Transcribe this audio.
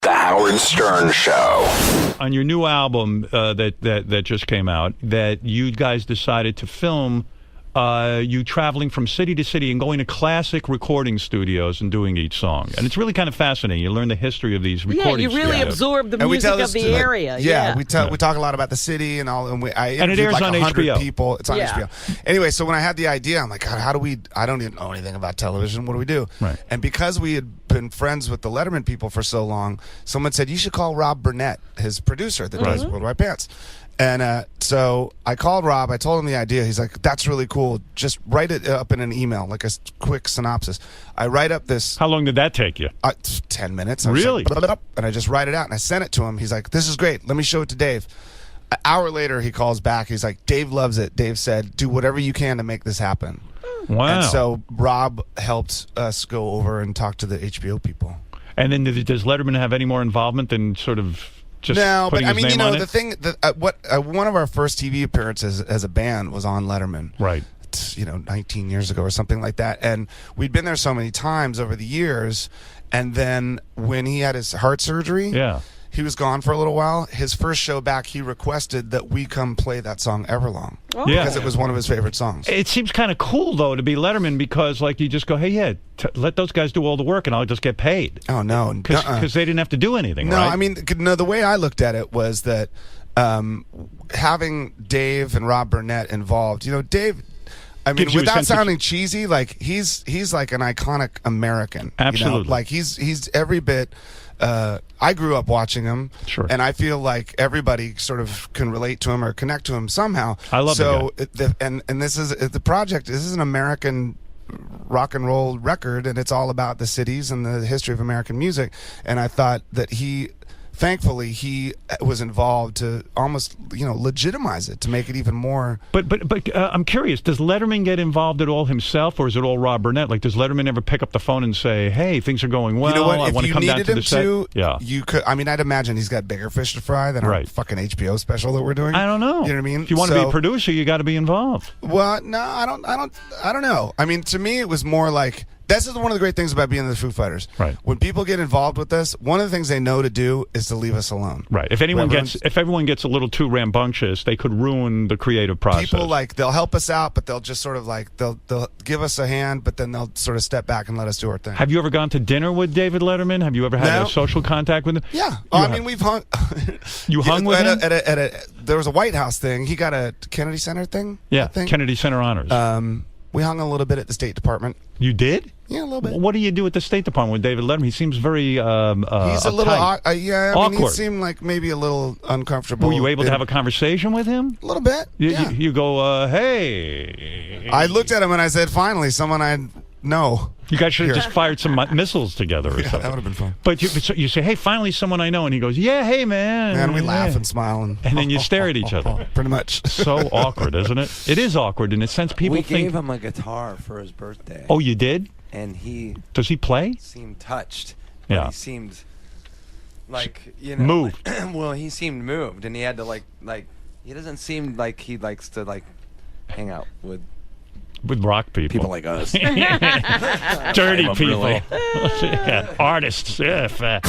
The Howard Stern Show. On your new album that just came out, that you guys decided to film you traveling from city to city and going to classic recording studios and doing each song. And it's really kind of fascinating. You learn the history of these recording you really studios. absorb the music of the area. We talk a lot about the city and all. And it airs like on 100 HBO. people. It's on HBO. Anyway, so when I had the idea, I'm like, God, how do we, I don't even know anything about television. What do we do? Right. And because we had been friends with the Letterman people for so long, someone said, you should call Rob Burnett, his producer that does Worldwide Pants. And so I called Rob. I told him the idea. He's like, that's really cool. Just write it up in an email, like a quick synopsis. I write up this. How long did that take you? 10 minutes. Really? Like, and I just write it out, and I sent it to him. He's like, this is great. Let me show it to Dave. An hour later, he calls back. He's like, Dave loves it. Dave said, do whatever you can to make this happen. Wow. And so Rob helped us go over and talk to the HBO people. And then does Letterman have any more involvement than sort of... No, but I mean, you know, the thing that one of our first TV appearances as a band was on Letterman. Right. 19 years ago or something like that. And we'd been there so many times over the years. And then when he had his heart surgery, he was gone for a little while. His first show back, he requested that we come play that song Everlong. Oh. Because it was one of his favorite songs. It seems kind of cool, though, to be Letterman because, like, you just go, hey, let those guys do all the work and I'll just get paid. Oh, no. Because they didn't have to do anything, no, right? I mean, no, the way I looked at it was that having Dave and Rob Burnett involved, Dave... I mean, without sounding cheesy, like he's like an iconic American. Absolutely. Like he's every bit. I grew up watching him, and I feel like everybody sort of can relate to him or connect to him somehow. I love and this is the project. This is an American rock and roll record, and it's all about the cities and the history of American music. And I thought that thankfully he was involved to almost legitimize it, to make it even more. But I'm curious, does Letterman get involved at all himself, or is it all Rob Burnett? Like, does Letterman ever pick up the phone and say, hey, things are going well, you know what? I want to come down to the set? You could. I mean, I'd imagine he's got bigger fish to fry than our fucking HBO special that we're doing. I don't know. You know what I mean? If you want to be a producer, you got to be involved. Well, no, I don't know. I mean, to me, it was more like, this is one of the great things about being the Foo Fighters. Right. When people get involved with this, one of the things they know to do is to leave us alone. Right. If everyone gets a little too rambunctious, they could ruin the creative process. People they'll help us out, but they'll just sort of they'll give us a hand, but then they'll sort of step back and let us do our thing. Have you ever gone to dinner with David Letterman? Have you ever had a social contact with him? Yeah. I mean, we've hung. You hung with him? There was a White House thing. He got a Kennedy Center thing. Yeah, Kennedy Center honors. We hung a little bit at the State Department. You did? Yeah, a little bit. What do you do at the State Department with David Letterman? He seems very he's a little awkward. I mean, he seemed like maybe a little uncomfortable. Were you able to have a conversation with him? A little bit. You go, hey. I looked at him and I said, finally, someone I know. You guys should have just fired some missiles together or something. That would have been fun. But you say, hey, finally someone I know. And he goes, yeah, hey, man. And we laugh and smile. And then you stare at each other. Pretty much. So awkward, isn't it? It is awkward in a sense. People think... We gave him a guitar for his birthday. Oh, you did? And he... Does he play? Seemed touched. Yeah. He seemed like, moved. Well, he seemed moved. And he had to like, he doesn't seem like he likes to hang out with rock people like us. Dirty people. Artists. Yeah.